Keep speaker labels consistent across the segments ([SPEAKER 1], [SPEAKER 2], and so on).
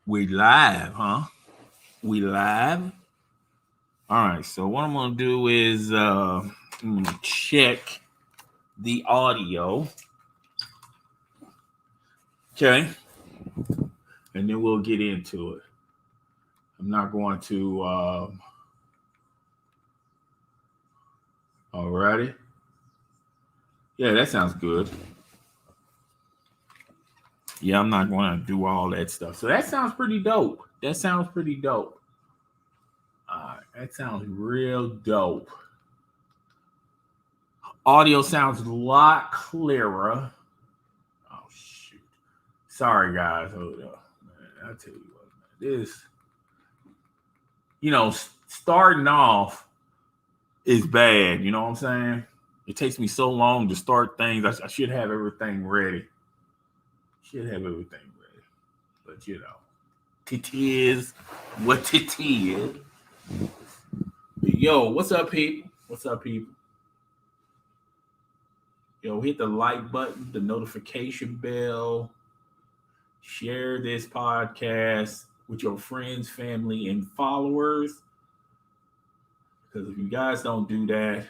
[SPEAKER 1] We live, huh? We live. All right. So what I'm gonna do is I'm gonna check the audio. Okay, and then we'll get into it. I'm not going to. Alrighty. Yeah, that sounds good. Yeah, I'm not going to do all that stuff. So that sounds pretty dope. That sounds pretty dope. That sounds real dope. Audio sounds a lot clearer. Oh shoot! Sorry guys. Hold up, man. I tell you what, man. This, starting off is bad. You know what I'm saying? It takes me so long to start things. I should have everything ready. Should have everything ready. But it is what it is. Yo, what's up, people? What's up, people? Yo, hit the like button, the notification bell, share this podcast with your friends, family, and followers. Because if you guys don't do that,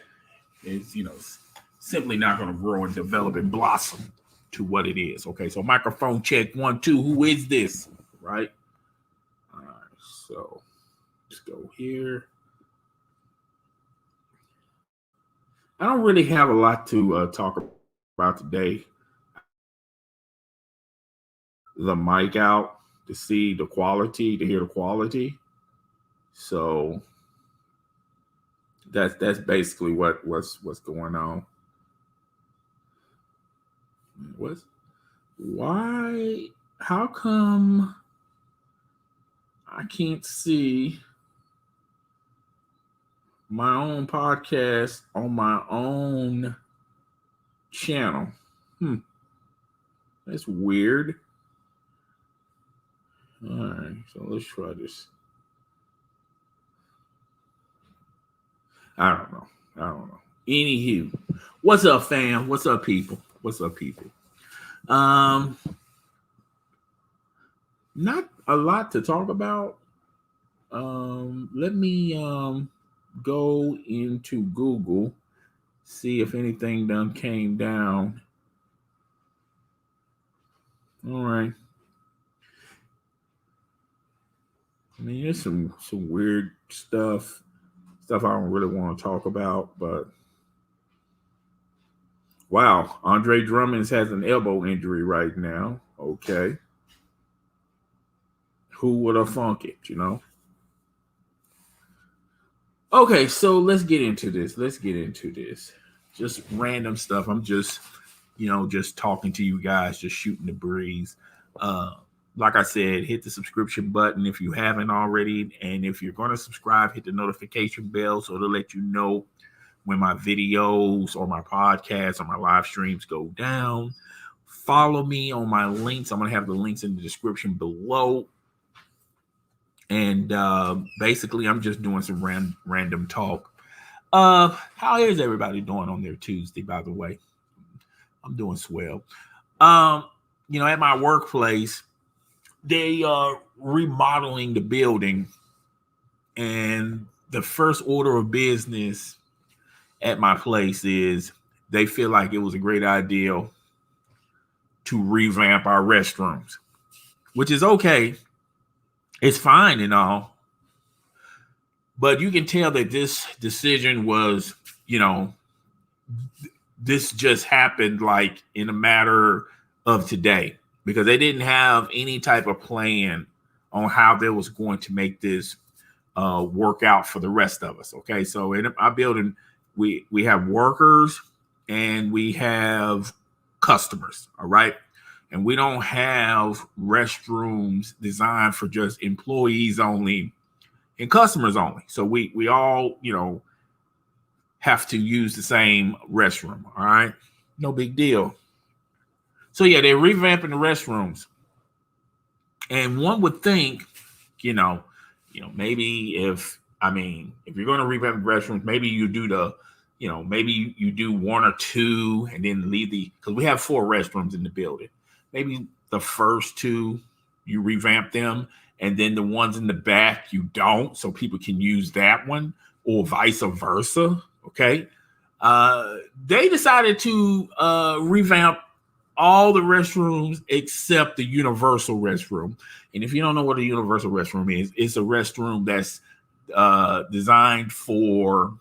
[SPEAKER 1] it's simply not going to grow and develop and blossom to what it is. Okay, so microphone check 1 2. Who is this? Right. All right. So let's go here. I don't really have a lot to talk about today. I the mic out to see the quality, to hear the quality. So that's basically what's going on. Why? How come I can't see my own podcast on my own channel? That's weird. All right, so let's try this. I don't know. Anywho, what's up, fam? What's up, people? Not a lot to talk about. Let me go into Google, see if anything done came down. All right. I mean, there's some weird stuff I don't really want to talk about, but wow, Andre Drummond has an elbow injury right now. Okay. Who would have thunk it, Okay, so let's get into this. Just random stuff. I'm just, just talking to you guys, just shooting the breeze. Like I said, hit the subscription button if you haven't already. And if you're going to subscribe, hit the notification bell so it'll let you know when my videos or my podcasts or my live streams go down. Follow me on my links. I'm going to have the links in the description below. And basically, I'm just doing some random talk. How is everybody doing on their Tuesday, by the way? I'm doing swell. At my workplace, they are remodeling the building. And the first order of business at my place is they feel like it was a great idea to revamp our restrooms, which is okay. It's fine and all. But you can tell that this decision was, this just happened like in a matter of today, because they didn't have any type of plan on how they was going to make this work out for the rest of us. Okay, so in our building, we have workers and we have customers. All right. And we don't have restrooms designed for just employees only and customers only. So we all, have to use the same restroom. All right. No big deal. So yeah, they're revamping the restrooms. And one would think, maybe if you're going to revamp the restrooms, maybe you do maybe you do 1 or 2 and then leave because we have 4 restrooms in the building. Maybe the first 2, you revamp them, and then the ones in the back you don't, so people can use that one, or vice versa. Okay. They decided to revamp all the restrooms except the universal restroom. And if you don't know what a universal restroom is, it's a restroom that's designed for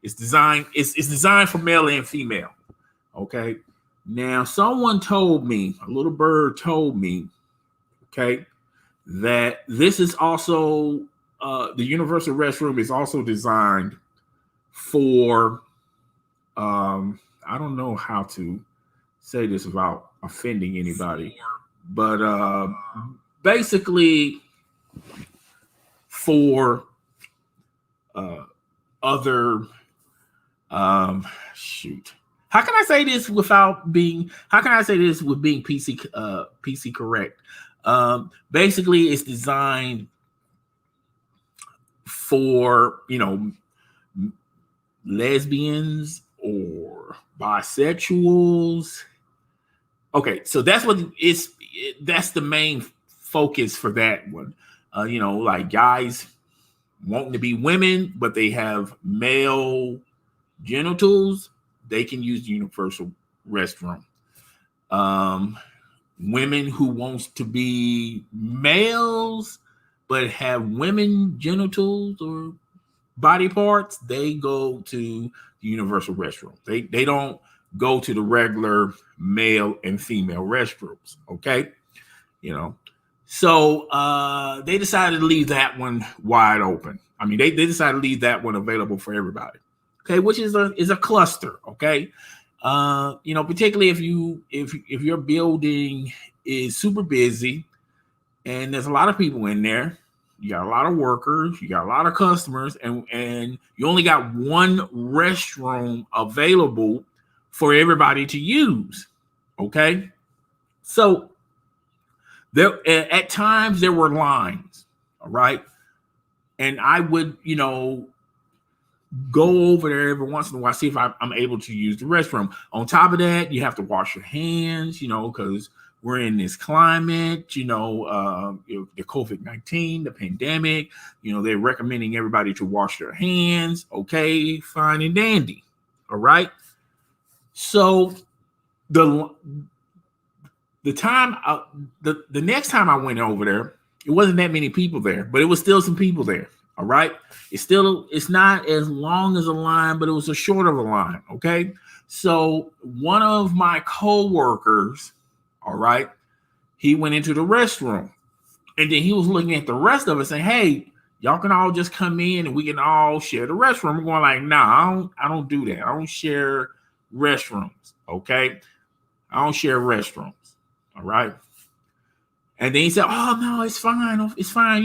[SPEAKER 1] it's designed for male and female. Okay. Now, someone told me, a little bird told me, okay, that this is also the universal restroom is also designed for I don't know how to say this without offending anybody, but basically for other shoot. How can I say this without being? How can I say this with being PC correct? Basically, it's designed for lesbians or bisexuals. Okay, so that's what that's the main focus for that one. Like guys wanting to be women, but they have male genitals, they can use the universal restroom. Women who wants to be males but have women genitals or body parts, they go to the universal restroom. They don't go to the regular male and female restrooms. Okay. So they decided to leave that one wide open. I mean, they decided to leave that one available for everybody. Okay, which is a cluster. Okay, particularly if your building is super busy and there's a lot of people in there, you got a lot of workers, you got a lot of customers, and you only got one restroom available for everybody to use. Okay, so there at times there were lines. All right, and I would go over there every once in a while, see if I'm able to use the restroom. On top of that, you have to wash your hands, because we're in this climate, the COVID-19, the pandemic, they're recommending everybody to wash their hands. Okay, fine and dandy. All right. So the next time I went over there, it wasn't that many people there, but it was still some people there. All right. It's not as long as a line, but it was a short of a line. Okay. So one of my coworkers, all right, he went into the restroom and then he was looking at the rest of us saying, hey, y'all can all just come in and we can all share the restroom. I'm going like, nah, I don't do that. I don't share restrooms. Okay. I don't share restrooms. All right. And then he said, oh no, it's fine. It's fine.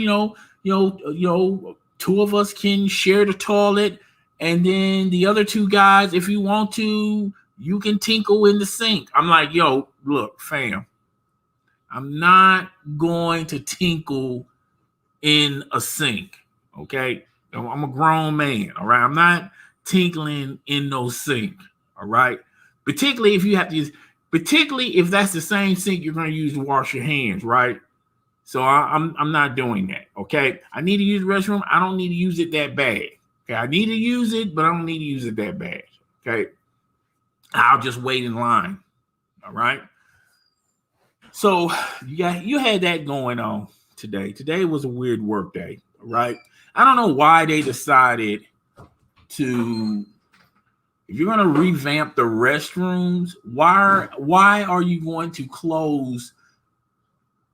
[SPEAKER 1] Two of us can share the toilet, and then the other two guys, if you want to, you can tinkle in the sink. I'm like, yo, look, fam, I'm not going to tinkle in a sink. Okay. I'm a grown man. All right. I'm not tinkling in no sink. All right. Particularly if that's the same sink you're going to use to wash your hands. Right. So I'm not doing that. Okay. I need to use the restroom. I don't need to use it that bad. Okay. I need to use it, but I don't need to use it that bad. Okay. I'll just wait in line. All right. So you had that going on today. Today was a weird work day. Right. I don't know why they decided to, if you're going to revamp the restrooms, why are you going to close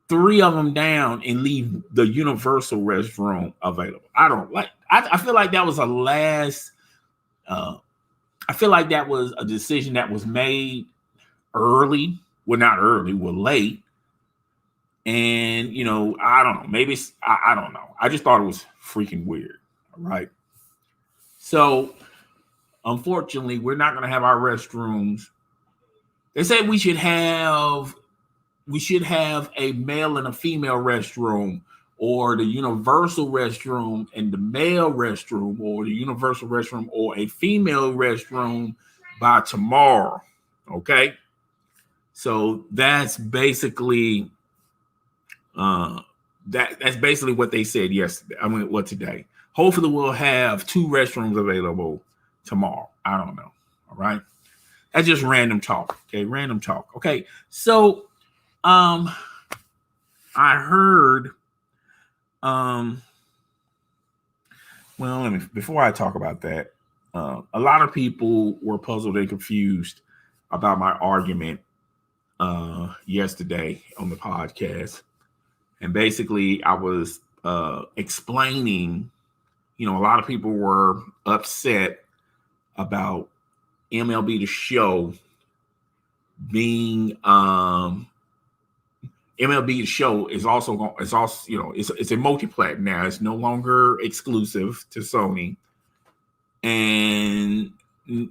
[SPEAKER 1] 3 of them down and leave the universal restroom available? I feel like that was I feel like that was a decision that was made early. Well, not early, well, late. And, I don't know. Maybe I don't know. I just thought it was freaking weird. All right. So, unfortunately, we're not going to have our restrooms. They said we should have a male and a female restroom, or the universal restroom and the male restroom, or the universal restroom or a female restroom by tomorrow. Okay. So that's basically That's basically what they said yesterday. I mean, what today? Hopefully, we'll have 2 restrooms available tomorrow. I don't know. All right, that's just random talk. Okay, random talk. Okay, so I heard well, before I talk about that, a lot of people were puzzled and confused about my argument yesterday on the podcast. And basically, I was explaining, a lot of people were upset about MLB The Show being MLB The Show is also going. It's also it's a multi-plat now. It's no longer exclusive to Sony, and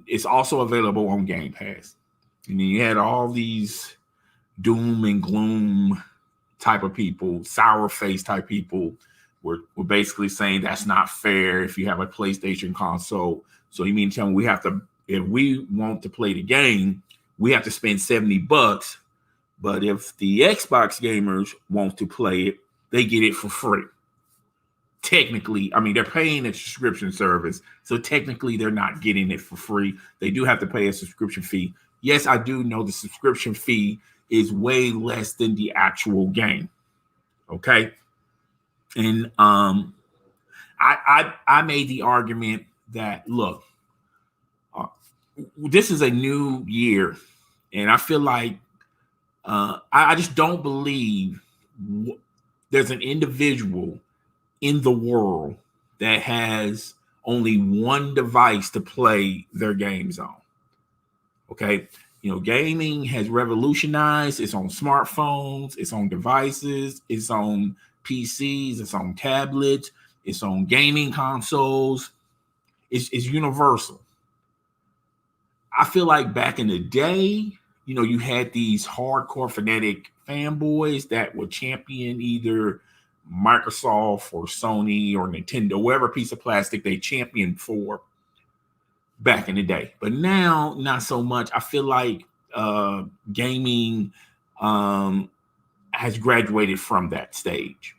[SPEAKER 1] it's also available on Game Pass. And then you had all these doom and gloom type of people, sour face type people, were basically saying that's not fair if you have a PlayStation console. So you mean to tell me if we want to play the game, we have to spend $70. But if the Xbox gamers want to play it, they get it for free. Technically, I mean, they're paying a subscription service, so technically they're not getting it for free. They do have to pay a subscription fee. Yes, I do know the subscription fee is way less than the actual game. Okay. And I made the argument that, look, this is a new year, and I feel like I just don't believe there's an individual in the world that has only one device to play their games on. Okay. Gaming has revolutionized. It's on smartphones, it's on devices, it's on PCs, it's on tablets, it's on gaming consoles. It's universal. I feel like back in the day, you had these hardcore fanatic fanboys that would champion either Microsoft or Sony or Nintendo, whatever piece of plastic they championed for back in the day. But now, not so much. I feel like gaming has graduated from that stage.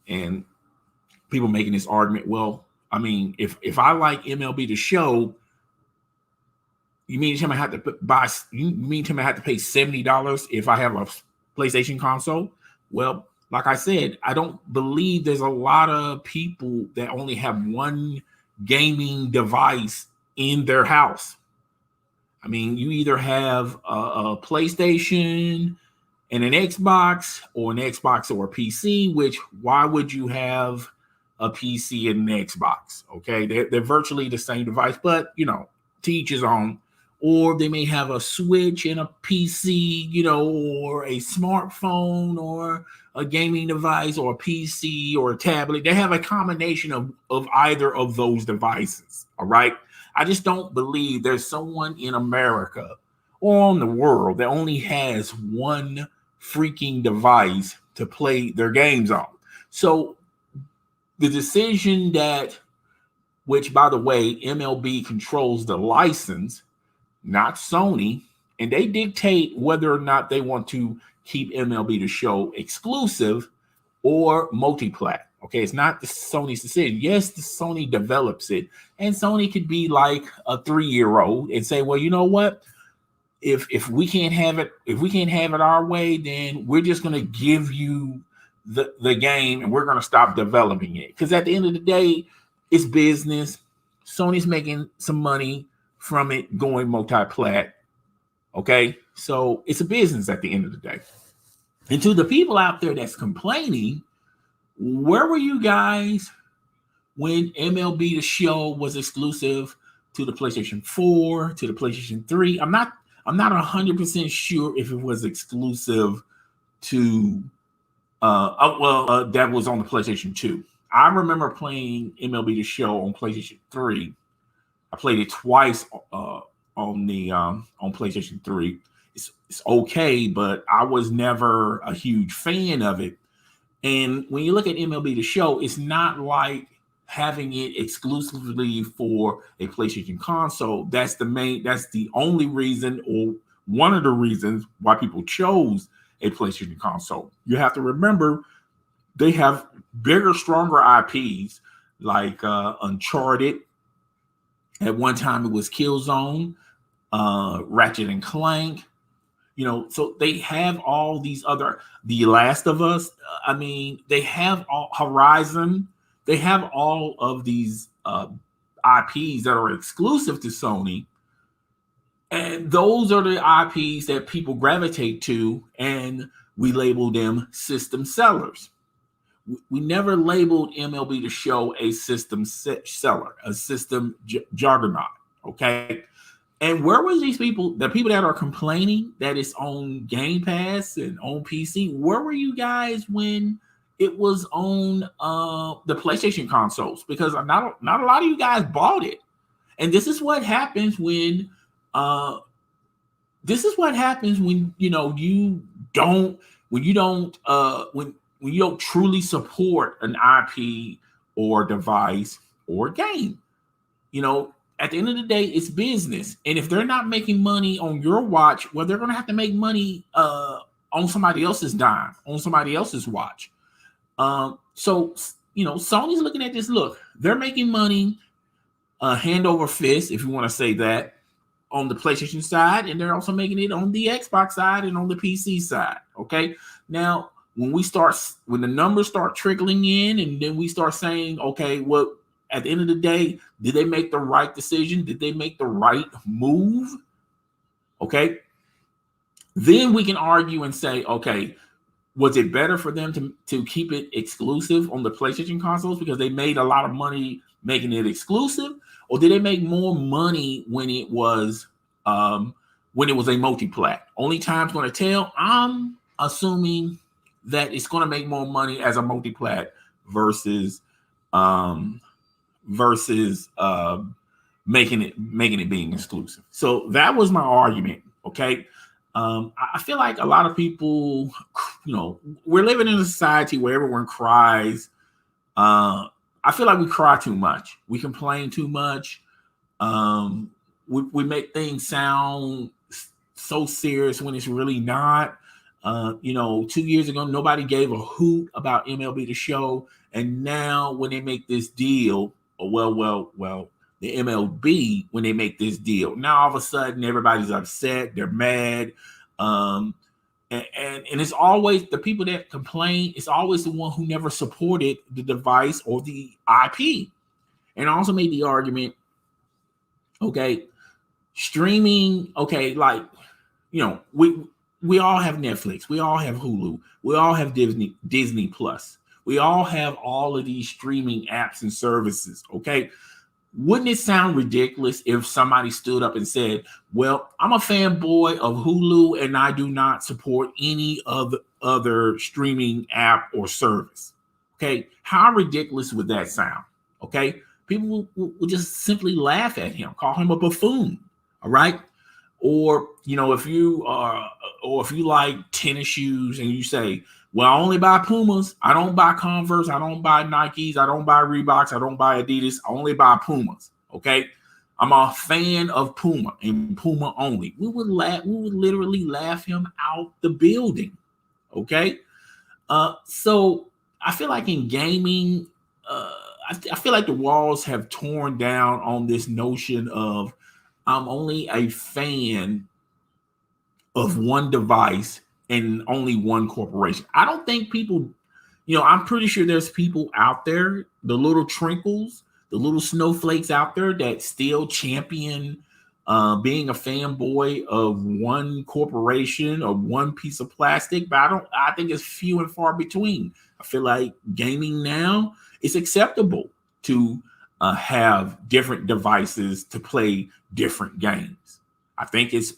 [SPEAKER 1] And people making this argument, well, I mean, if I like MLB The Show, you mean to tell me I have to pay $70 if I have a PlayStation console? Well, like I said, I don't believe there's a lot of people that only have one gaming device in their house. I mean, you either have a PlayStation and an Xbox, or an Xbox or a PC, which why would you have a PC and an Xbox? Okay, they're virtually the same device, but to each his own. Or they may have a Switch and a PC, or a smartphone or a gaming device or a PC or a tablet. They have a combination of either of those devices. All right. I just don't believe there's someone in America or in the world that only has one freaking device to play their games on. So the decision which by the way, MLB controls the license, not Sony, and they dictate whether or not they want to keep MLB The Show exclusive or multi-plat. Okay, it's not the Sony's decision. Yes, the Sony develops it, and Sony could be like a 3-year-old and say, well, you know what? If we can't have it our way, then we're just going to give you the game and we're going to stop developing it. Because at the end of the day, it's business. Sony's making some money from it going multi-plat. Okay, so it's a business at the end of the day. And to the people out there that's complaining, where were you guys when MLB The Show was exclusive to the PlayStation 4, to the PlayStation 3? I'm not 100% sure if it was exclusive to that was on the PlayStation 2. I remember playing MLB The Show on PlayStation 3. I played it twice on PlayStation 3. It's okay, but I was never a huge fan of it. And when you look at MLB The Show, it's not like having it exclusively for a PlayStation console. That's the only reason, or one of the reasons why people chose a PlayStation console. You have to remember they have bigger, stronger IPs like Uncharted. At one time, it was Killzone, Ratchet and Clank. So they have all these other, The Last of Us. They have all Horizon. They have all of these IPs that are exclusive to Sony. And those are the IPs that people gravitate to, and we label them system sellers. We never labeled MLB The Show a system seller, a system juggernaut, okay? And where was these people, the people that are complaining that it's on Game Pass and on PC, where were you guys when it was on the PlayStation consoles? Because not a lot of you guys bought it. And this is what happens when when you don't truly support an IP or device or game. At the end of the day, it's business. And if they're not making money on your watch, well, they're going to have to make money on somebody else's dime, on somebody else's watch. So Sony's looking at this. Look, they're making money hand over fist, if you want to say that, on the PlayStation side, and they're also making it on the Xbox side and on the PC side. Okay. Now, when the numbers start trickling in, and then we start saying, okay, well, at the end of the day, did they make the right decision? Did they make the right move? Okay. Then we can argue and say, okay, was it better for them to keep it exclusive on the PlayStation consoles because they made a lot of money making it exclusive? Or did they make more money when it was a multi-plat? Only time's going to tell. I'm assuming that it's going to make more money as a multi-plat versus making it being exclusive. So that was my argument. Okay. I feel like a lot of people, we're living in a society where everyone cries. I feel like we cry too much. We complain too much. We make things sound so serious when it's really not. 2 years ago, nobody gave a hoot about MLB The Show. And now when they make this deal, the MLB, when they make this deal, now all of a sudden everybody's upset. They're mad. And it's always the people that complain. It's always the one who never supported the device or the IP. And I also made the argument, okay, streaming, okay, like, we all have Netflix. We all have Hulu. We all have Disney Plus. We all have all of these streaming apps and services, okay? Wouldn't it sound ridiculous if somebody stood up and said, well, I'm a fanboy of Hulu and I do not support any other streaming app or service? Okay, how ridiculous would that sound? Okay, people will just simply laugh at him, call him a buffoon, all right? Or, if you like tennis shoes and you say, well, I only buy Pumas. I don't buy Converse. I don't buy Nikes. I don't buy Reeboks. I don't buy Adidas. I only buy Pumas. Okay. I'm a fan of Puma and Puma only. We would literally laugh him out the building. Okay. So I feel like in gaming, I feel like the walls have torn down on this notion of I'm only a fan of one device and only one corporation. I don't think people, I'm pretty sure there's people out there, the little trinkles, the little snowflakes out there that still champion being a fanboy of one corporation or one piece of plastic, but I think it's few and far between. I feel like gaming now, it's acceptable to have different devices to play different games. I think it's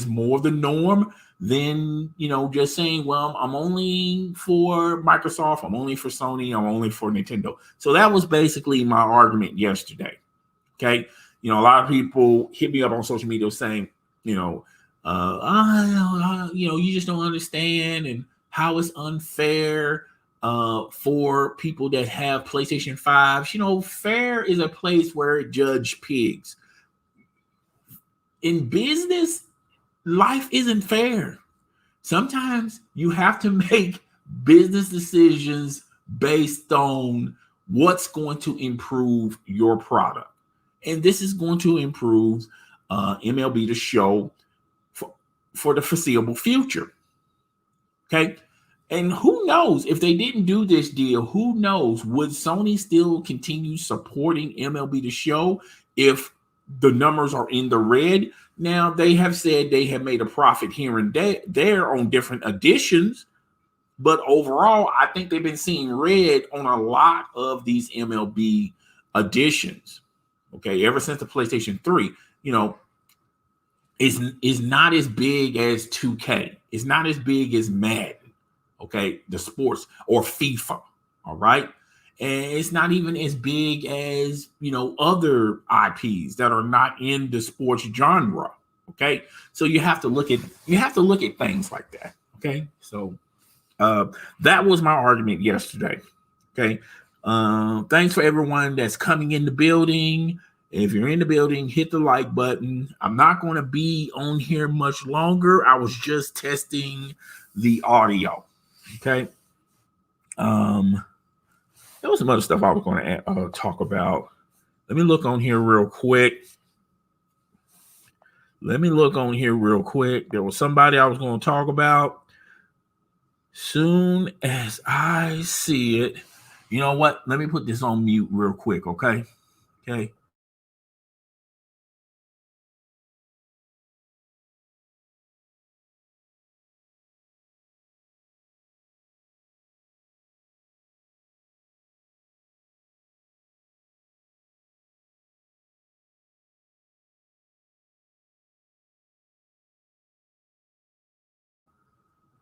[SPEAKER 1] more the norm than, just saying, well, I'm only for Microsoft, I'm only for Sony, I'm only for Nintendo. So that was basically my argument yesterday. Okay. A lot of people hit me up on social media saying, you just don't understand and how it's unfair for people that have PlayStation 5s. Fair is a place where it judge pigs. In business, life isn't fair. Sometimes you have to make business decisions based on what's going to improve your product. And this is going to improve MLB The Show for the foreseeable future. Okay. And who knows if they didn't do this deal, who knows, would Sony still continue supporting MLB The Show if the numbers are in the red? Now, they have said they have made a profit here and there on different editions, but overall, I think they've been seeing red on a lot of these MLB editions. Okay, ever since the PlayStation 3, is not as big as 2K. It's not as big as Madden. Okay, the sports or FIFA. All right. And it's not even as big as, other IPs that are not in the sports genre. Okay. So you have to look at things like that. Okay. So that was my argument yesterday. Okay. Thanks for everyone that's coming in the building. If you're in the building, hit the like button. I'm not going to be on here much longer. I was just testing the audio. Okay. There was some other stuff I was going to talk about. Let me look on here real quick. There was somebody I was going to talk about. Soon as I see it, you know what? Let me put this on mute real quick. Okay. Okay.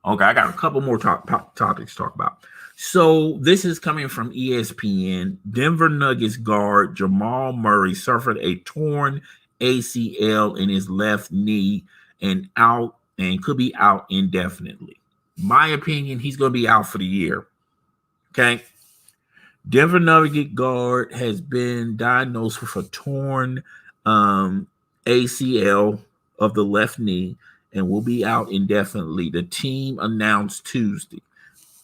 [SPEAKER 1] Okay, I got a couple more topics to talk about. So this is coming from ESPN. Denver Nuggets guard Jamal Murray suffered a torn ACL in his left knee and could be out indefinitely. My opinion, he's going to be out for the year. Okay. Denver Nuggets guard has been diagnosed with a torn ACL of the left knee and will be out indefinitely, the team announced Tuesday.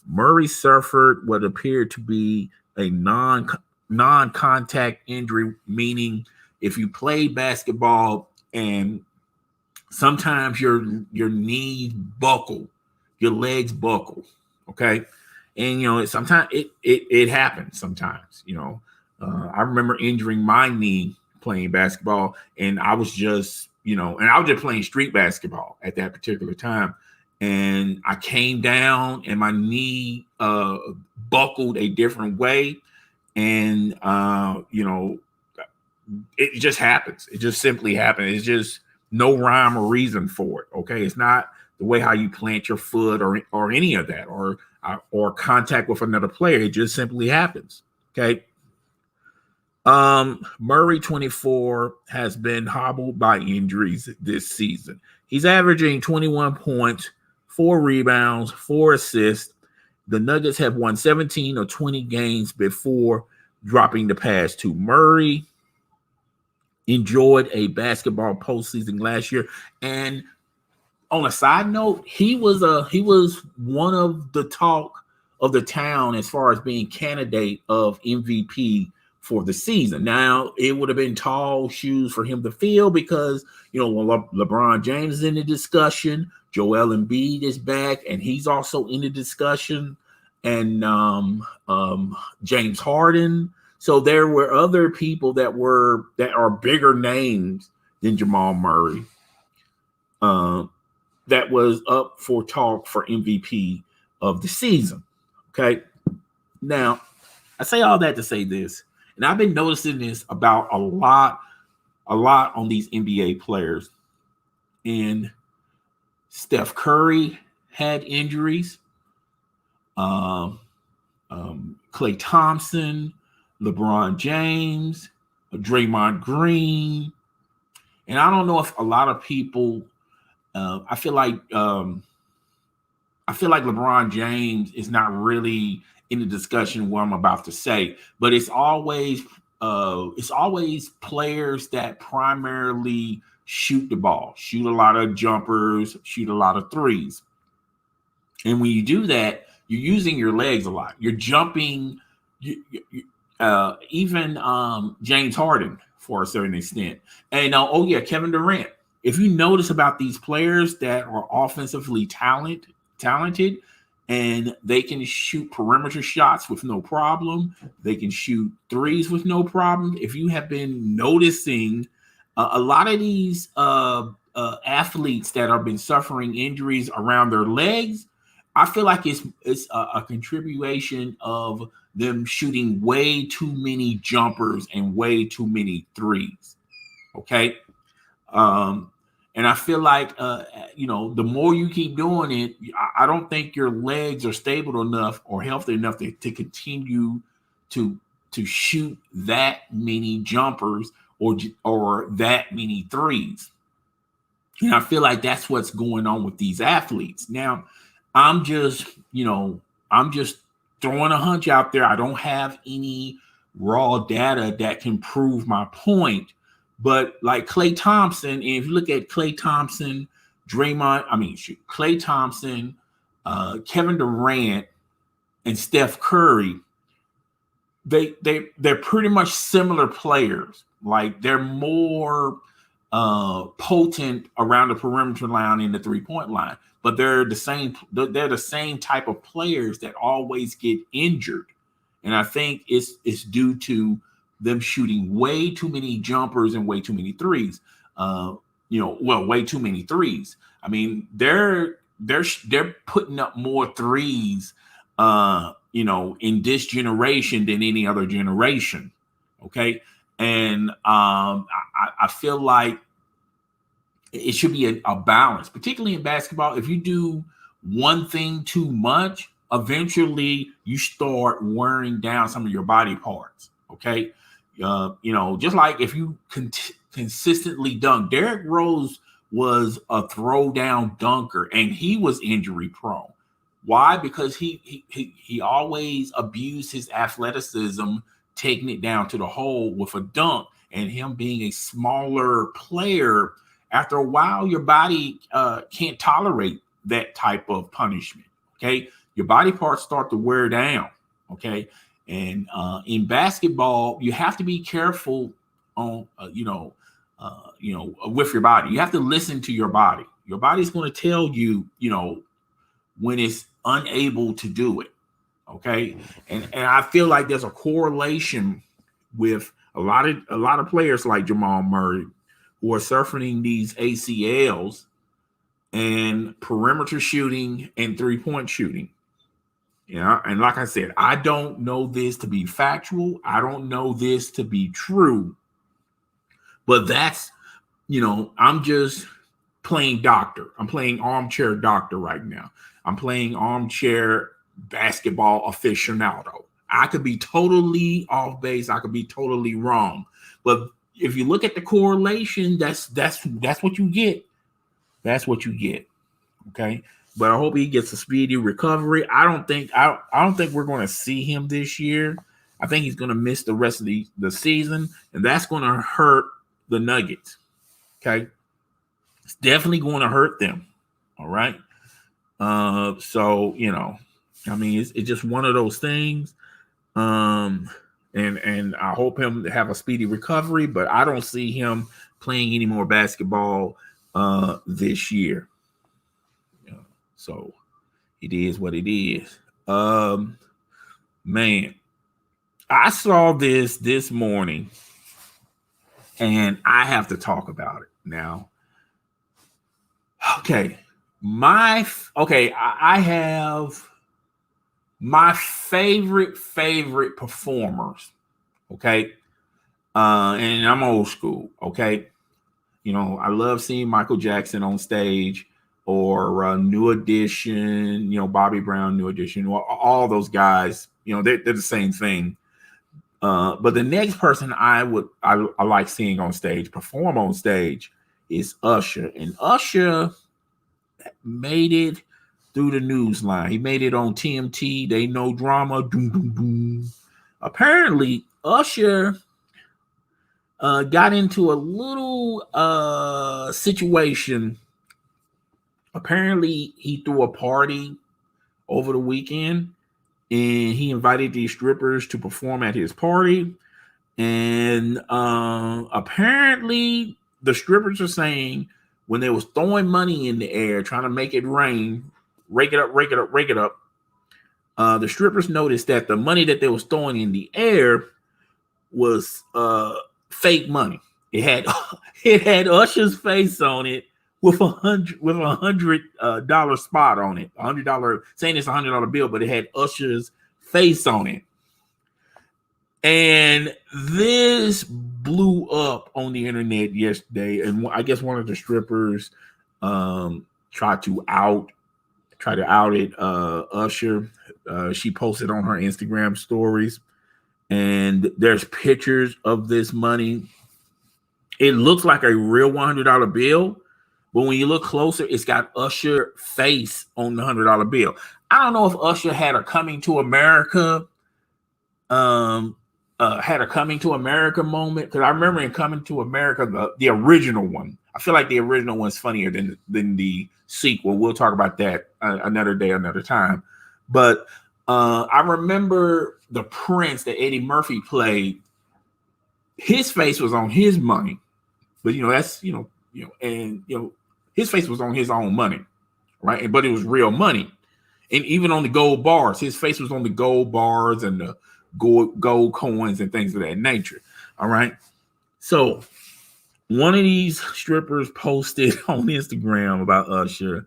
[SPEAKER 1] Murray suffered what appeared to be a non-contact injury, meaning if you play basketball and sometimes your knees buckle, your legs buckle, okay? And, sometimes it happens sometimes, I remember injuring my knee playing basketball, and I was just, and I was just playing street basketball at that particular time. And I came down and my knee buckled a different way. And, it just happens. It just simply happens. It's just no rhyme or reason for it. Okay. It's not the way how you plant your foot or any of that or contact with another player. It just simply happens. Okay. Murray, 24, has been hobbled by injuries this season. He's averaging 21 points, 4 rebounds, 4 assists. The Nuggets have won 17 or 20 games before dropping the past 2. Murray enjoyed a basketball postseason last year. And on a side note, he was one of the talk of the town as far as being candidate of MVP for the season. Now, it would have been tall shoes for him to fill because, LeBron James is in the discussion. Joel Embiid is back, and he's also in the discussion. And James Harden. So there were other people that are bigger names than Jamal Murray that was up for talk for MVP of the season. Okay. Now, I say all that to say this. And I've been noticing this about a lot on these NBA players. And Steph Curry had injuries. Klay Thompson, LeBron James, Draymond Green. And I don't know if a lot of people, I feel like LeBron James is not really in the discussion what I'm about to say, but it's always players that primarily shoot the ball, shoot a lot of jumpers, shoot a lot of threes. And when you do that, you're using your legs a lot. You're jumping, even James Harden for a certain extent. And oh yeah, Kevin Durant. If you notice about these players that are offensively talented, and they can shoot perimeter shots with no problem, they can shoot threes with no problem. If you have been noticing a lot of these athletes that have been suffering injuries around their legs, I feel like it's a contribution of them shooting way too many jumpers and way too many threes. Okay. Um, and I feel like, the more you keep doing it, I don't think your legs are stable enough or healthy enough to continue to to shoot that many jumpers or that many threes. And I feel like that's what's going on with these athletes. Now, I'm just, I'm just throwing a hunch out there. I don't have any raw data that can prove my point. But like Klay Thompson, and if you look at Klay Thompson, Klay Thompson, Kevin Durant, and Steph Curry, they're pretty much similar players. Like they're more potent around the perimeter line and the 3-point line, but they're the same. They're the same type of players that always get injured, and I think it's due to them shooting way too many jumpers and way too many threes. Way too many threes. I mean, they're putting up more threes, in this generation than any other generation. Okay. And I feel like it should be a balance, particularly in basketball. If you do one thing too much, eventually you start wearing down some of your body parts. Okay. Just like if you consistently dunk, Derrick Rose was a throwdown dunker and he was injury prone. Why? Because he always abused his athleticism, taking it down to the hole with a dunk, and him being a smaller player. After a while, your body can't tolerate that type of punishment. Okay, your body parts start to wear down. Okay, and in basketball, you have to be careful on with your body. You have to listen to your body. Your body's going to tell you, when it's unable to do it. Okay. And I feel like there's a correlation with a lot of players like Jamal Murray who are suffering these ACLs and perimeter shooting and 3-point shooting. Yeah. And like I said, I don't know this to be factual. I don't know this to be true. But that's, I'm just playing doctor. I'm playing armchair doctor right now. I'm playing armchair basketball aficionado. I could be totally off base. I could be totally wrong. But if you look at the correlation, that's what you get. That's what you get. Okay. But I hope he gets a speedy recovery. I don't think we're going to see him this year. I think he's going to miss the rest of the season, and that's going to hurt the Nuggets. Okay. It's definitely going to hurt them. All right. So, it's just one of those things. And I hope him to have a speedy recovery, but I don't see him playing any more basketball this year. So it is what it is. Man, I saw this morning and I have to talk about it now. Okay. I have my favorite performers. Okay. And I'm old school. Okay. I love seeing Michael Jackson on stage or New Edition, Bobby Brown, New Edition, all those guys, they're the same thing. But the next person I like seeing on stage, perform on stage, is Usher. And Usher made it through the news line. He made it on TMT. They know drama. Doom, doom, doom. Apparently, Usher got into a little situation. Apparently, he threw a party over the weekend, and he invited these strippers to perform at his party. And apparently, the strippers are saying when they was throwing money in the air, trying to make it rain, rake it up, rake it up, rake it up. The strippers noticed that the money that they was throwing in the air was fake money. It had Usher's face on it with $100 spot on it, $100, saying it's $100 bill, but it had Usher's face on it. And this blew up on the internet yesterday, and I guess one of the strippers tried to out it Usher. She posted on her Instagram stories, and there's pictures of this money. It looks like a real $100 bill, but when you look closer, it's got Usher face on the $100 bill. I don't know if Usher had a Coming to America, moment, because I remember in Coming to America, the original one. I feel like the original one's funnier than the sequel. We'll talk about that another day, another time. But I remember the Prince that Eddie Murphy played. His face was on his money, but that's and his face was on his own money, right? But it was real money, and even on the gold bars, his face was on the gold bars and the gold coins and things of that nature. All right, so one of these strippers posted on Instagram about Usher.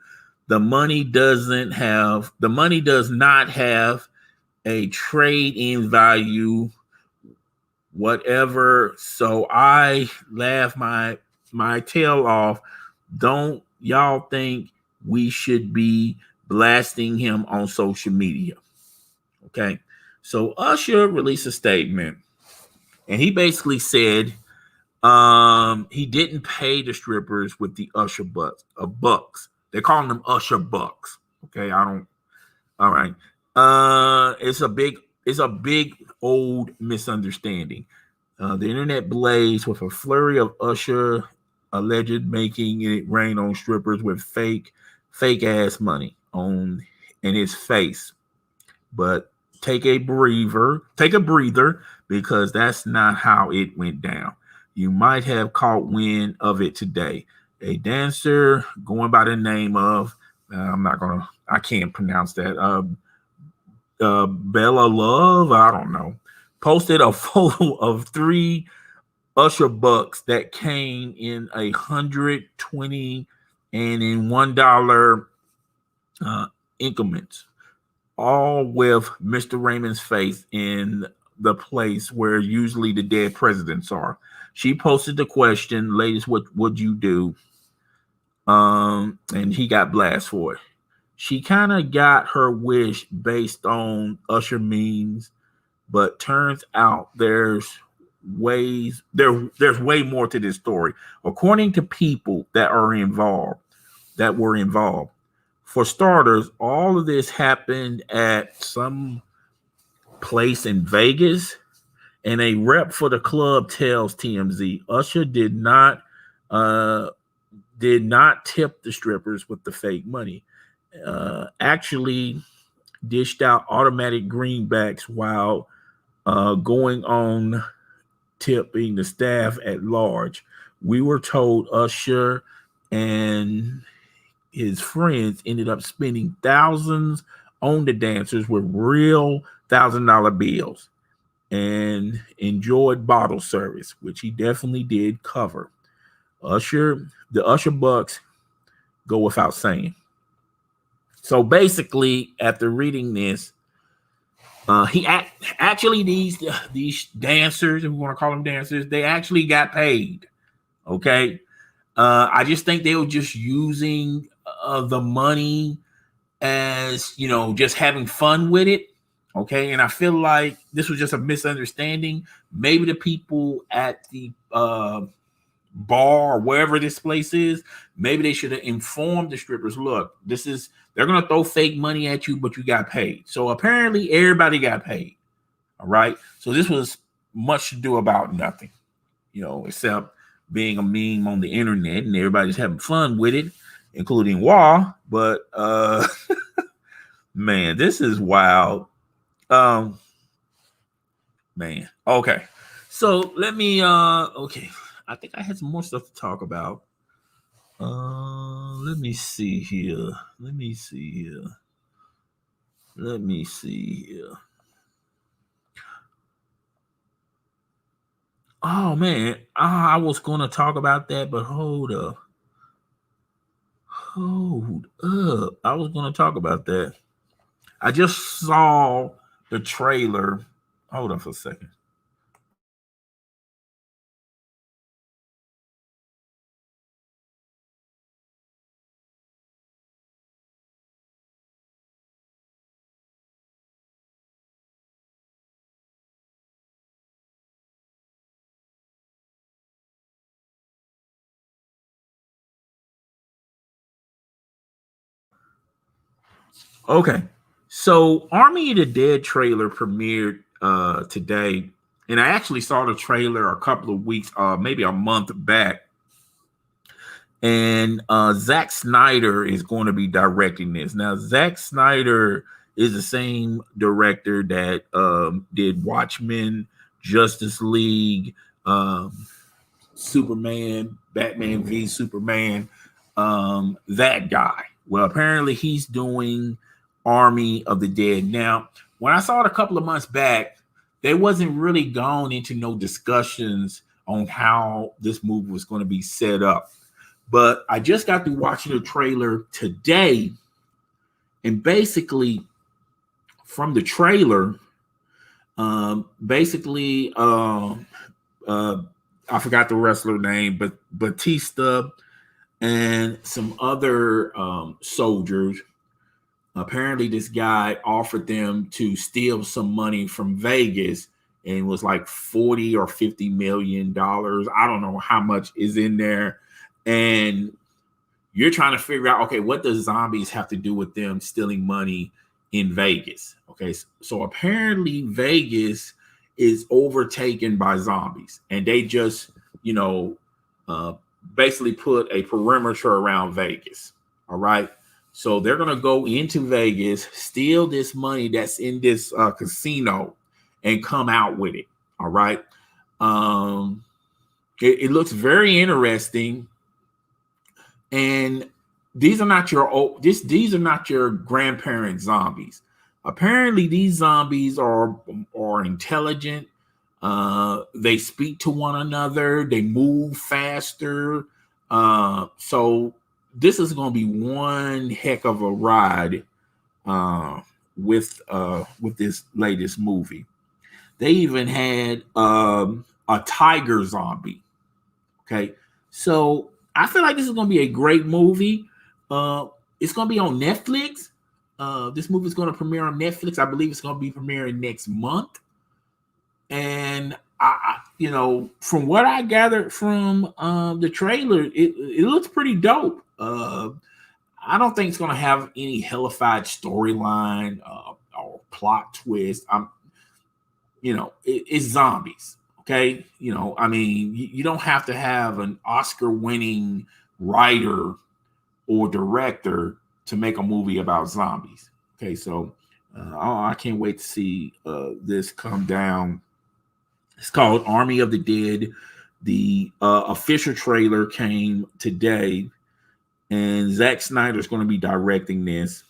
[SPEAKER 1] The money does not have a trade-in value, whatever. So I laugh my tail off. Don't y'all think we should be blasting him on social media? Okay. So Usher released a statement, and he basically said he didn't pay the strippers with the Usher bucks. They're calling them Usher bucks. Okay, all right. It's a big old misunderstanding. The internet blazed with a flurry of Usher alleged making it rain on strippers with fake ass money in his face. But take a breather, because that's not how it went down. You might have caught wind of it today. A dancer going by the name of, I can't pronounce that, Bella Love, I don't know, posted a photo of 3 Usher bucks that came in $100, $20, and in $1 increments, all with Mr. Raymond's face in the place where usually the dead presidents are. She posted the question, ladies, what would you do? And he got blasted for it. She kind of got her wish based on Usher memes, but turns out there's way more to this story. According to people that were involved. For starters, all of this happened at some place in Vegas, and a rep for the club tells TMZ Usher did not tip the strippers with the fake money. Actually dished out automatic greenbacks while going on tipping the staff at large. We were told Usher and his friends ended up spending thousands on the dancers with real $1,000 bills and enjoyed bottle service, which he definitely did cover. The Usher bucks go without saying. So basically, after reading this, these dancers, if we want to call them dancers, they actually got paid. Okay, I just think they were just using the money as just having fun with it. Okay, and I feel like this was just a misunderstanding. Maybe the people at the bar or wherever this place is, maybe they should have informed the strippers, look, they're going to throw fake money at you, but you got paid. So apparently everybody got paid. All right. So this was much to do about nothing, except being a meme on the internet, and everybody's having fun with it, including Wah. But Man, this is wild. Um, man. Okay. So let me okay. I think I had some more stuff to talk about. Let me see here. Let me see here. Let me see here. Oh man, I was gonna talk about that, but hold up. Hold up. I was gonna talk about that. I just saw the trailer. Hold on for a second. Okay. So Army of the Dead trailer premiered today. And I actually saw the trailer a couple of weeks, maybe a month back. And Zack Snyder is going to be directing this. Now, Zack Snyder is the same director that did Watchmen, Justice League, Superman, Batman v Superman, that guy. Well, apparently he's doing Army of the Dead. Now, when I saw it a couple of months back, they wasn't really going into no discussions on how this movie was going to be set up. But I just got through watching the trailer today, and basically from the trailer, basically, I forgot the wrestler name, but Batista and some other soldiers. Apparently, this guy offered them to steal some money from Vegas, and it was like 40 or 50 million dollars. I don't know how much is in there, and you're trying to figure out, okay, what does zombies have to do with them stealing money in Vegas? Okay, so apparently Vegas is overtaken by zombies, and they just, uh, basically put a perimeter around Vegas. All right. So they're going to go into Vegas, steal this money that's in this casino, and come out with it. All right. Um, it looks very interesting. And these are not your these are not your grandparent zombies. Apparently, these zombies are intelligent. They speak to one another. They move faster. So this is going to be one heck of a ride uh, with this latest movie. They even had a tiger zombie. Okay, so I feel like this is going to be a great movie. It's going to be on Netflix. This movie is going to premiere on Netflix. I believe it's going to be premiering next month. And from what I gathered from the trailer, it looks pretty dope. I don't think it's going to have any hellified storyline or plot twist. It's zombies. Okay, I mean, you don't have to have an Oscar-winning writer or director to make a movie about zombies. Okay, so I can't wait to see this come down. It's called Army of the Dead. The official trailer came today, and Zack Snyder is going to be directing this.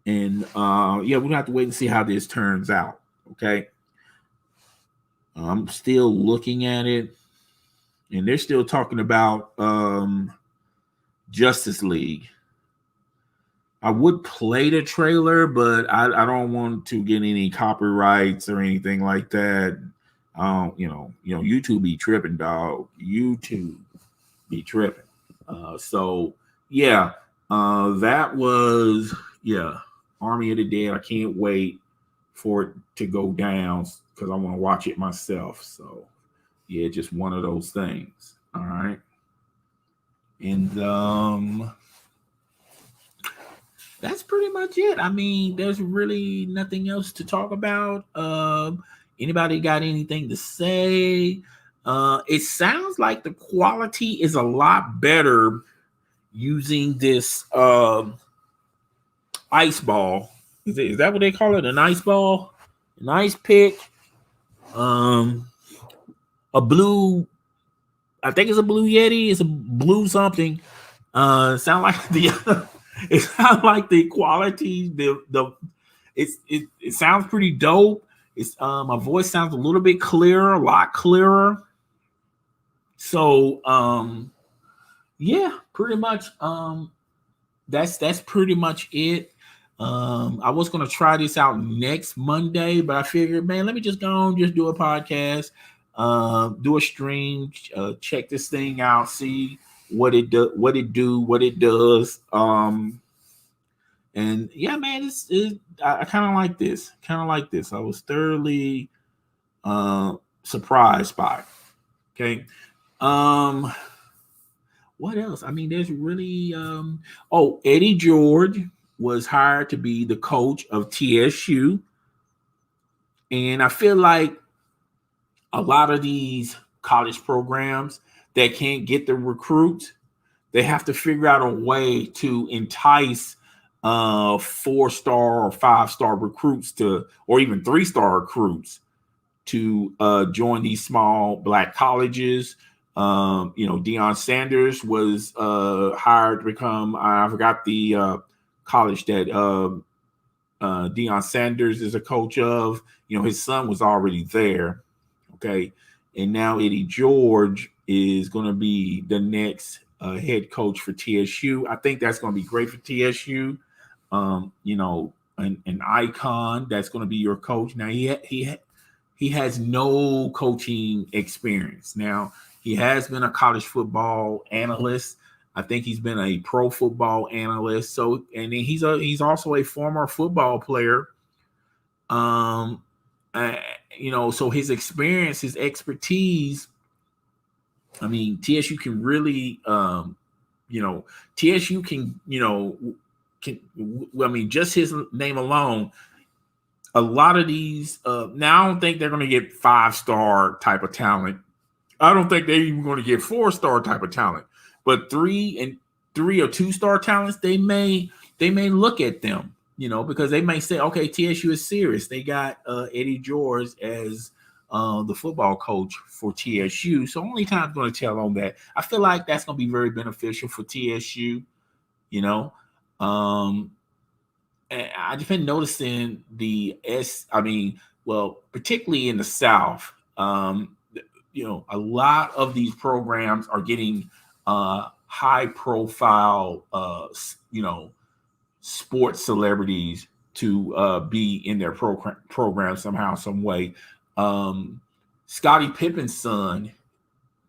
[SPEAKER 1] And we're gonna have to wait and see how this turns out. Okay. I'm still looking at it, and they're still talking about Justice League. I would play the trailer, but I don't want to get any copyrights or anything like that. YouTube be tripping, dog. YouTube be tripping. So yeah, that was Army of the Dead. I can't wait for it to go down because I want to watch it myself. So yeah, just one of those things. All right. And that's pretty much it. I mean, there's really nothing else to talk about. Anybody got anything to say? It sounds like the quality is a lot better using this ice ball Is that what they call it? An ice ball, an ice pick, um, a blue. I think it's a blue Yeti. It's a blue something. Sound like the it sounds like the quality. It sounds pretty dope. It's my voice sounds a little bit clearer, a lot clearer. So yeah, pretty much that's pretty much it. I was gonna try this out next Monday, but I figured, man, let me just go on, just do a podcast, do a stream, check this thing out, see what it do, what it does. And yeah, man, I kind of like this, I was thoroughly surprised by it. Okay. Um, what else? I mean, there's really Eddie George was hired to be the coach of TSU. And I feel like a lot of these college programs that can't get the recruits, they have to figure out a way to entice 4-star or 5-star recruits to, or even 3-star recruits to join these small black colleges. Deion Sanders was hired to become, I forgot the college that Deion Sanders is a coach of. His son was already there. Okay. And now Eddie George is going to be the next head coach for TSU. I think that's going to be great for TSU. An icon that's going to be your coach. Now he has no coaching experience. Now he has been a college football analyst. I think he's been a pro football analyst. So, and then he's also a former football player. So his experience, his expertise. I mean, TSU can really, TSU can, just his name alone. A lot of these, now I don't think they're going to get 5-star type of talent. I don't think they're even going to get 4-star type of talent. But 3 or 2-star talents, they may look at them, because they may say, okay, TSU is serious. They got Eddie George as the football coach for TSU. So only time's going to tell on that. I feel like that's going to be very beneficial for TSU. I've just been noticing particularly in the South, a lot of these programs are getting high profile, sports celebrities to be in their program somehow, some way. Scottie Pippen's son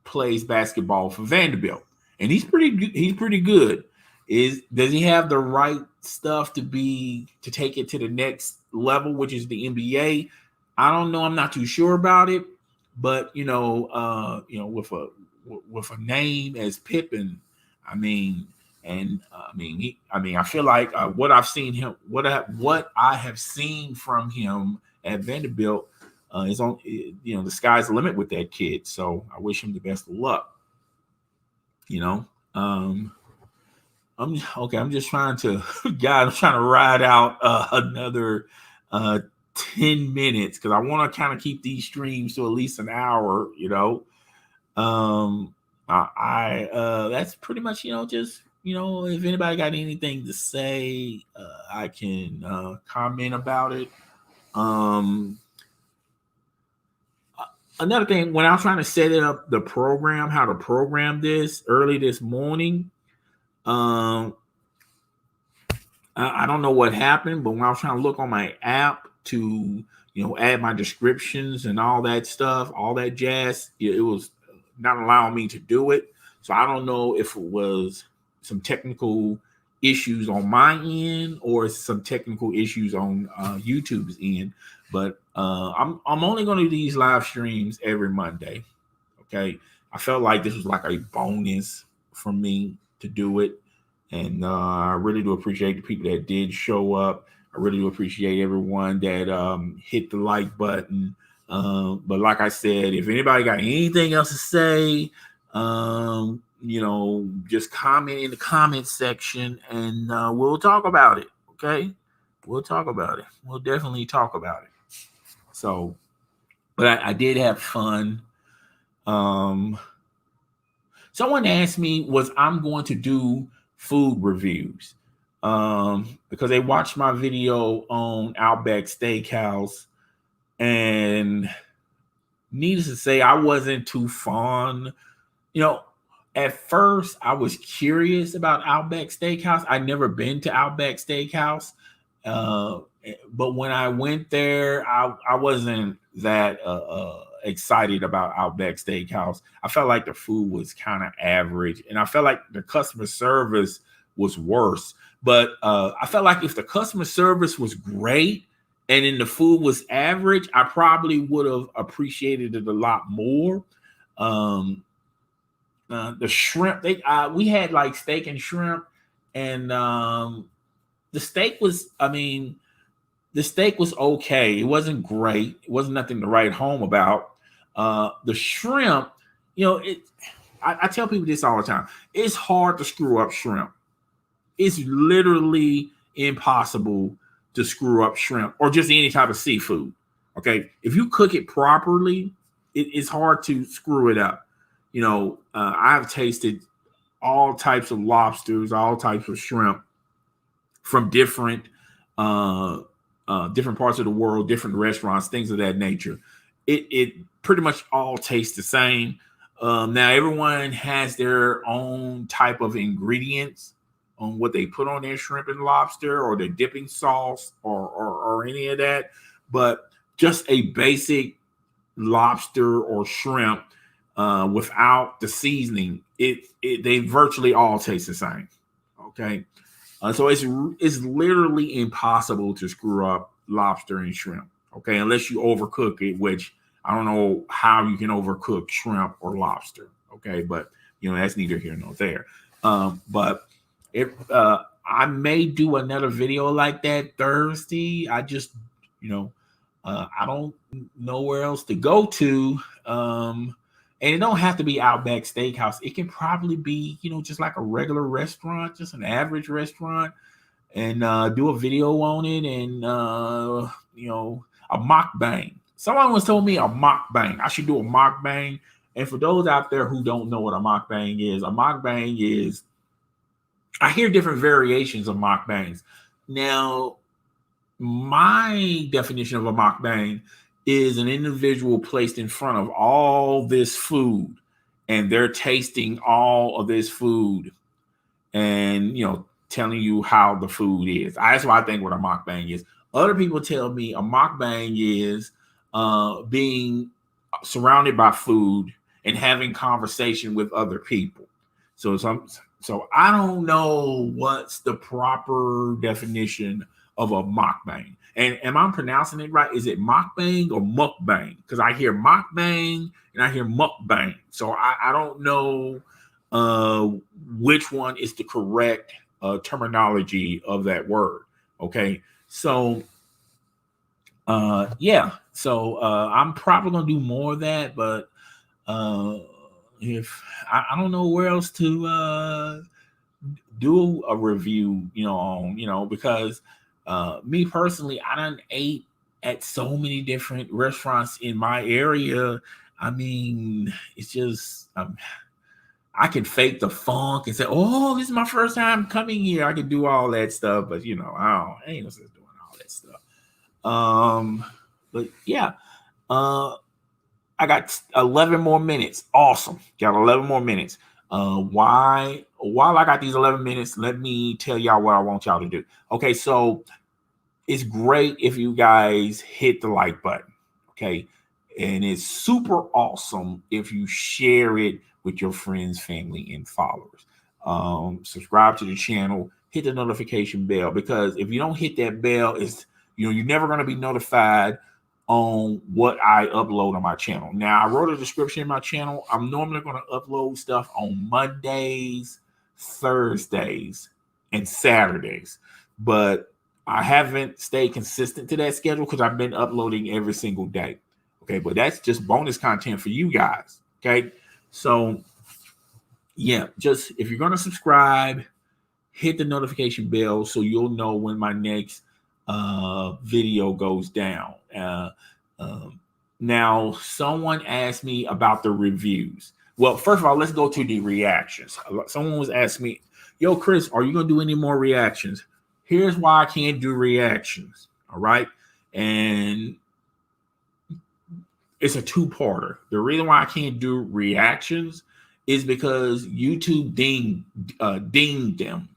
[SPEAKER 1] plays basketball for Vanderbilt, and he's pretty good. Does he have the right stuff to take it to the next level, which is the NBA? I don't know. I'm not too sure about it, but with a name as Pippen, I feel like what I've seen him, what I have seen from him at Vanderbilt is on. The sky's the limit with that kid. So I wish him the best of luck. I'm just trying to, I'm trying to ride out another 10 minutes because I want to kind of keep these streams to at least an hour. That's pretty much, if anybody got anything to say, I can comment about it. Another thing, when I was trying to set it up, the program, how to program this early this morning, I don't know what happened, but when I was trying to look on my app to, add my descriptions and all that stuff, all that jazz, it was not allowing me to do it. So I don't know if it was some technical issues on my end or some technical issues on YouTube's end. But I'm only going to do these live streams every Monday. Okay, I felt like this was like a bonus for me to do it, and I really do appreciate the people that did show up. I really do appreciate everyone that hit the like button. But like I said, if anybody got anything else to say, just comment in the comment section and we'll talk about it. Okay. we'll talk about it. We'll definitely talk about it. So, but I did have fun. Someone asked me, was I'm going to do food reviews? Because they watched my video on Outback Steakhouse, and needless to say, I wasn't too fond. You know, at first I was curious about Outback Steakhouse. I'd never been to Outback Steakhouse. Uh, but when I went there, I wasn't that excited about Outback Steakhouse. I felt like the food was kind of average, and I felt like the customer service was worse. But I felt like if the customer service was great and then the food was average, I probably would have appreciated it a lot more. Um, the shrimp, we had like steak and shrimp, and the steak was, the steak was okay. It wasn't great. It wasn't nothing to write home about. The shrimp, I tell people this all the time. It's hard to screw up shrimp. It's literally impossible to screw up shrimp or just any type of seafood. Okay. If you cook it properly, it's hard to screw it up. I've tasted all types of lobsters, all types of shrimp from different parts of the world, different restaurants, things of that nature. It pretty much all tastes the same. Now everyone has their own type of ingredients on what they put on their shrimp and lobster, or their dipping sauce, or any of that. But just a basic lobster or shrimp without the seasoning, they virtually all taste the same. Okay. So it's literally impossible to screw up lobster and shrimp, okay, unless you overcook it, which I don't know how you can overcook shrimp or lobster, okay, but that's neither here nor there. But if I may do another video like that Thursday, I just I don't know where else to go to. And it don't have to be Outback Steakhouse. It can probably be, just like a regular restaurant, just an average restaurant, and do a video on it, and a mukbang. Someone was told me a mukbang. I should do a mukbang. And for those out there who don't know what a mukbang is, I hear different variations of mukbangs. Now, my definition of a mukbang is an individual placed in front of all this food, and they're tasting all of this food and, telling you how the food is. That's what I think what a mukbang is. Other people tell me a mukbang is being surrounded by food and having conversation with other people. So I don't know what's the proper definition of a mukbang. And am I pronouncing it right? Is it mukbang or mukbang? Because I hear mukbang and I hear mukbang. So I don't know which one is the correct terminology of that word. Okay. So, yeah. So I'm probably going to do more of that, but if I don't know where else to do a review, on, because me personally, I done ate at so many different restaurants in my area. It's just I can fake the funk and say, "Oh, this is my first time coming here." I can do all that stuff, but I ain't no sense doing all that stuff. But yeah, I got 11 more minutes. Awesome, got 11 more minutes. While I got these 11 minutes, let me tell y'all what I want y'all to do. Okay, so it's great if you guys hit the like button, okay? And it's super awesome if you share it with your friends, family, and followers. Subscribe to the channel, hit the notification bell, because if you don't hit that bell, you're never going to be notified on what I upload on my channel. Now, I wrote a description in my channel. I'm normally going to upload stuff on Mondays, Thursdays, and Saturdays, but I haven't stayed consistent to that schedule because I've been uploading every single day. Okay, but that's just bonus content for you guys. Okay, so yeah, just if you're going to subscribe, hit the notification bell so you'll know when my next video goes down. Now, someone asked me about the reviews. Well, first of all, let's go to the reactions. Someone was asking me, yo, Chris, are you going to do any more reactions? Here's why I can't do reactions. All right. And it's a two-parter. The reason why I can't do reactions is because YouTube dinged them.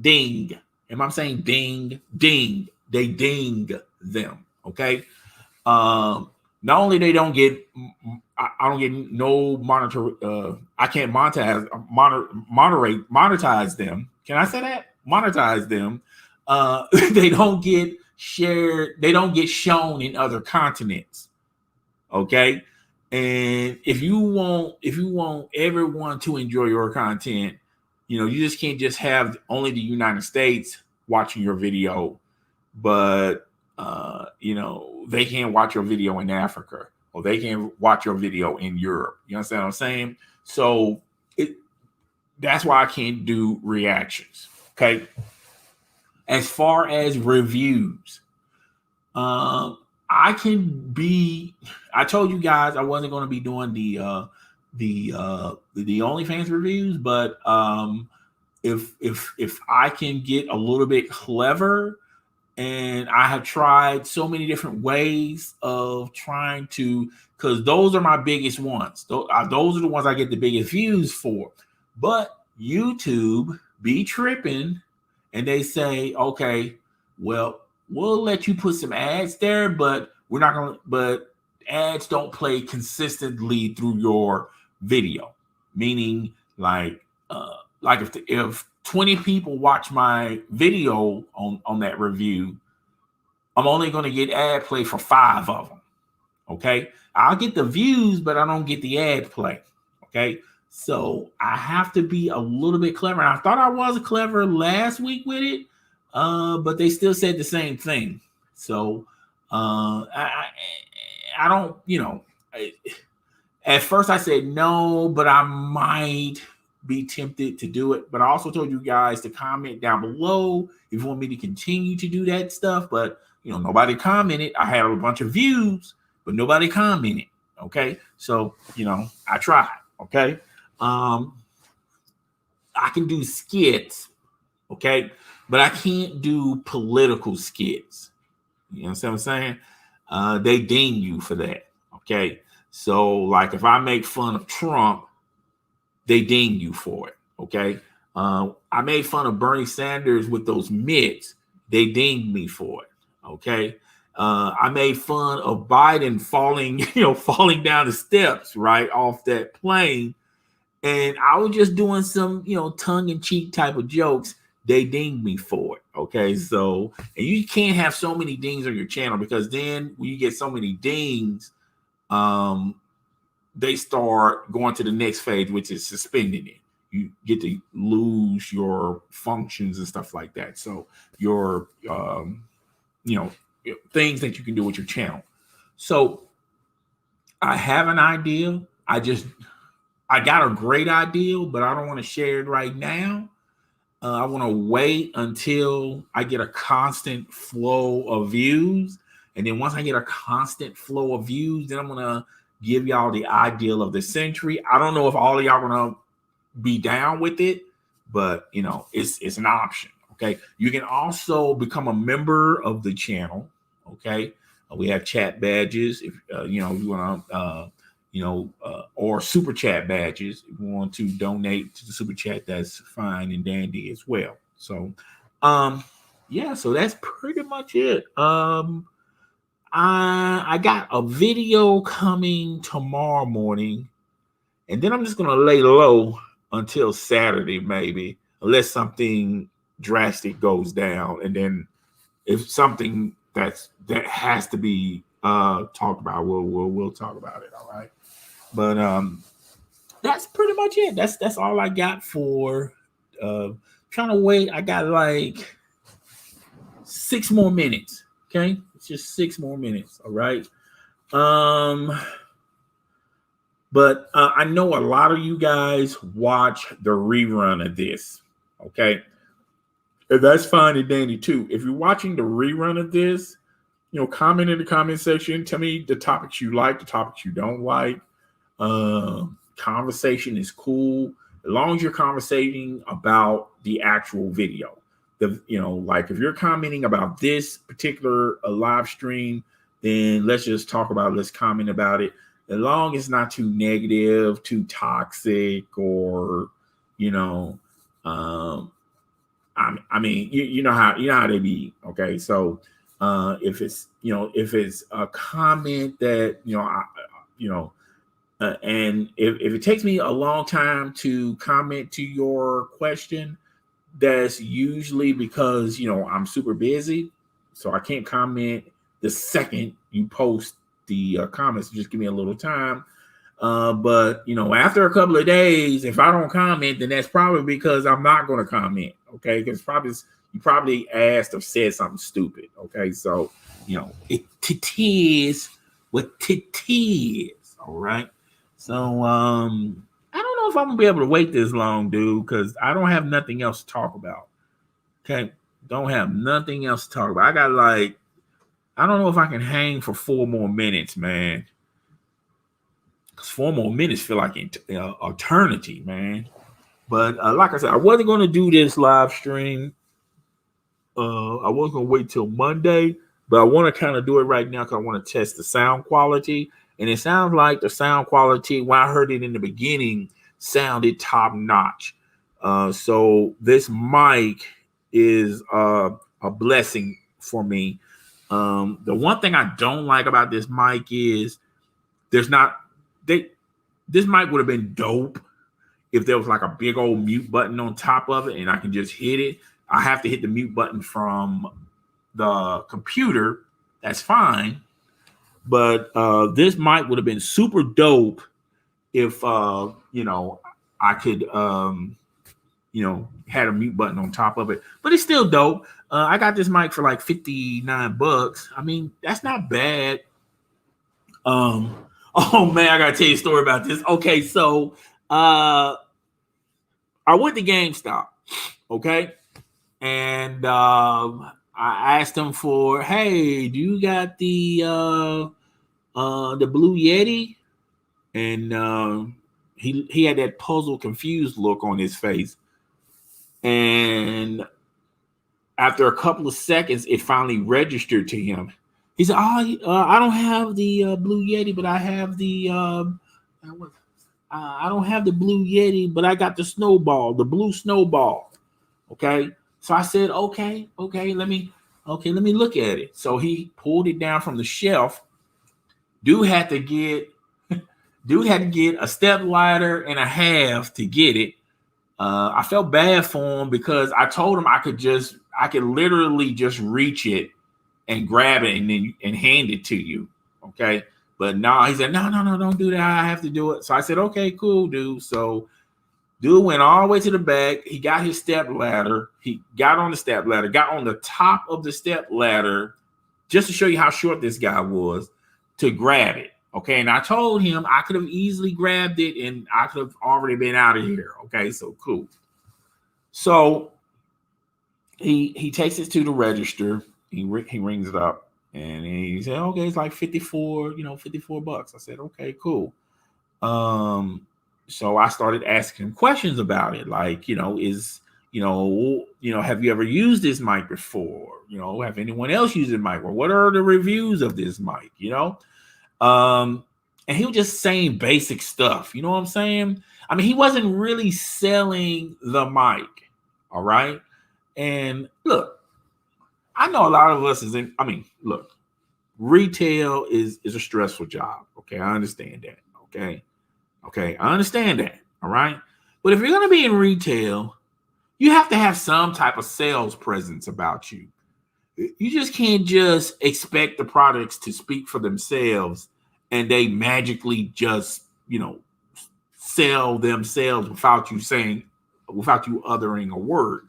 [SPEAKER 1] Ding. Am I saying ding? Ding. They ding them. Okay. Not only they don't get, I don't get no monitor. I can't monetize them. Can I say that? Monetize them. They don't get shared. They don't get shown in other continents. Okay. And if you want everyone to enjoy your content, you just can't just have only the United States watching your video, but they can't watch your video in Africa, or they can't watch your video in Europe. You understand what I'm saying? So that's why I can't do reactions. Okay. As far as reviews, I told you guys I wasn't going to be doing the OnlyFans reviews, but if I can get a little bit clever, and I have tried so many different ways of trying to, because those are my biggest ones. Those are the ones I get the biggest views for. But YouTube be tripping, and they say, okay, well, we'll let you put some ads there, but we're not going to, but ads don't play consistently through your video. Meaning like if 20 people watch my video on that review, I'm only going to get ad play for 5 of them. Okay. I'll get the views, but I don't get the ad play. Okay. So I have to be a little bit clever. And I thought I was clever last week with it, but they still said the same thing. So I don't, at first I said no, but I might be tempted to do it. But I also told you guys to comment down below if you want me to continue to do that stuff. But nobody commented. I had a bunch of views, but nobody commented. Okay, so I tried. Okay, I can do skits. Okay, but I can't do political skits. You know what I'm saying? They ding you for that. Okay, so like if I make fun of Trump, they ding you for it. Okay. I made fun of Bernie Sanders with those mitts. They dinged me for it. Okay. I made fun of Biden falling down the steps, right, off that plane. And I was just doing some, tongue-in-cheek type of jokes. They dinged me for it. Okay. So, and you can't have so many dings on your channel, because then when you get so many dings, they start going to the next phase, which is suspending it. You get to lose your functions and stuff like that. So your, things that you can do with your channel. So I have an idea. I got a great idea, but I don't want to share it right now. I want to wait until I get a constant flow of views. And then once I get a constant flow of views, then I'm going to give y'all the ideal of the century. I don't know if all of y'all gonna be down with it, but it's an option. Okay, you can also become a member of the channel. Okay, we have chat badges if you want to, or super chat badges. If you want to donate to the super chat, that's fine and dandy as well. So, yeah, so that's pretty much it. I got a video coming tomorrow morning, and then I'm just gonna lay low until Saturday, maybe, unless something drastic goes down. And then if something that has to be talked about, we'll talk about it. All right. But that's pretty much it. That's all I got for trying to wait. I got like 6 more minutes. Okay. It's just 6 more minutes. All right. But I know a lot of you guys watch the rerun of this. Okay. And that's fine and dandy too. If you're watching the rerun of this, comment in the comment section. Tell me the topics you like, the topics you don't like. Conversation is cool as long as you're conversating about the actual video. Like if you're commenting about this particular live stream, then let's just talk about it. Let's comment about it. As long as it's not too negative, too toxic, or I mean, you know how they be. Okay, so if it's a comment that and if it takes me a long time to comment to your question, that's usually because I'm super busy, so I can't comment the second you post the comments. Just give me a little time. But after a couple of days, if I don't comment, then that's probably because I'm not going to comment. Okay, because you probably asked or said something stupid. Okay, so it is what it is. All right. So I don't know if I'm gonna be able to wait this long, dude, because I don't have nothing else to talk about. Okay, don't have nothing else to talk about. I got I don't know if I can hang for 4 more minutes, man. Because 4 more minutes feel like eternity, man. But like I said, I wasn't going to do this live stream. I was going to wait till Monday, but I want to kind of do it right now because I want to test the sound quality. And it sounds like the sound quality, when I heard it in the beginning, sounded top notch. So this mic is a blessing for me. The one thing I don't like about this mic is this mic would have been dope if there was like a big old mute button on top of it and I can just hit it. I have to hit the mute button from the computer. That's fine. But this mic would have been super dope if I could had a mute button on top of it. But it's still dope. I got this mic for like $59. I mean, that's not bad. Oh man, I gotta tell you a story about this. Okay, so I went to GameStop, okay, and I asked them for, hey, do you got the Blue Yeti? And he had that puzzled, confused look on his face. And after a couple of seconds, it finally registered to him. He said, I don't have the Blue Yeti, but I have the I don't have the Blue Yeti, but I got the snowball, the blue snowball. Okay. So I said, okay, let me look at it. So he pulled it down from the shelf. Dude had to get a step ladder and a half to get it. I felt bad for him because I told him I could literally just reach it and grab it and hand it to you. Okay. But no, he said, no, don't do that. I have to do it. So I said, okay, cool, dude. So dude went all the way to the back. He got his step ladder. He got on the step ladder, got on the top of the step ladder, just to show you how short this guy was, to grab it. Okay. And I told him I could have easily grabbed it and I could have already been out of here. Okay. So cool. So he takes it to the register. He rings it up and he said, okay, it's like $54. I said, okay, cool. So I started asking him questions about it. Like, have you ever used this mic before? Have anyone else used this mic? Or what are the reviews of this mic? And he was just saying basic stuff. You know what I'm saying? I mean, he wasn't really selling the mic. All right. And look, I know a lot of us retail is a stressful job. Okay. I understand that. Okay. I understand that. All right. But if you're going to be in retail, you have to have some type of sales presence about you. You just can't just expect the products to speak for themselves and they magically just, sell themselves without you uttering a word.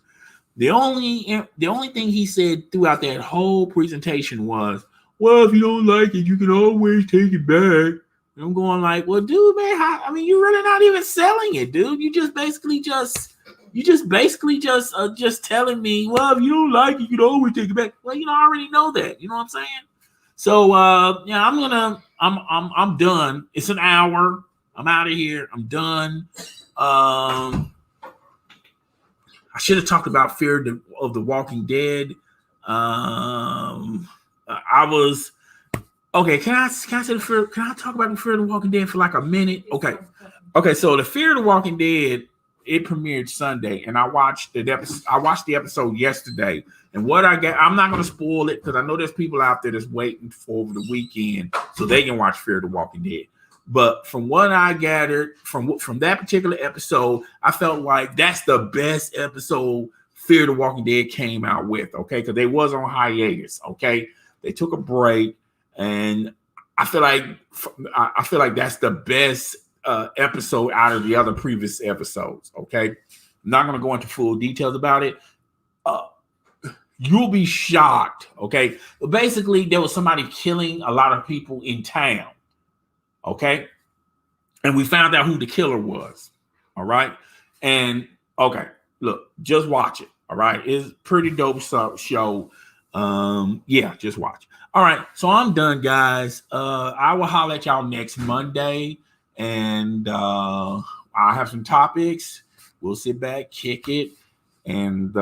[SPEAKER 1] The only thing he said throughout that whole presentation was, well, if you don't like it, you can always take it back. And I'm going like, well, dude, man, you're really not even selling it, dude. You just basically just You just basically just telling me, well, if you don't like it, you can always take it back. Well, I already know that. You know what I'm saying? So yeah, I'm done. It's an hour. I'm out of here. I'm done. I should have talked about Fear of the Walking Dead. I was okay. Can I say Fear? Can I talk about the Fear of the Walking Dead for like a minute? Okay. Okay. So the Fear of the Walking Dead, it premiered Sunday, and I watched the episode yesterday. And what I got, I'm not going to spoil it because I know there's people out there that's waiting for over the weekend so they can watch Fear of the Walking Dead. But from what I gathered from that particular episode, I felt like that's the best episode Fear the Walking Dead came out with, okay? Because they was on hiatus, okay? They took a break, and I feel like that's the best episode out of the other previous episodes, okay? I'm not going to go into full details about it. You'll be shocked, okay? But basically, there was somebody killing a lot of people in town. Okay. And we found out who the killer was. All right. And okay, look, just watch it. All right. It's pretty dope show. Yeah, just watch. All right. So I'm done, guys. I will holler at y'all next Monday. And I'll have some topics. We'll sit back, kick it, and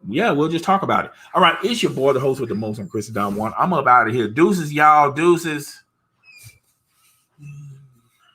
[SPEAKER 1] yeah, we'll just talk about it. All right. It's your boy, the host with the most. I'm Chris Don One. I'm up out of here. Deuces, y'all. Deuces.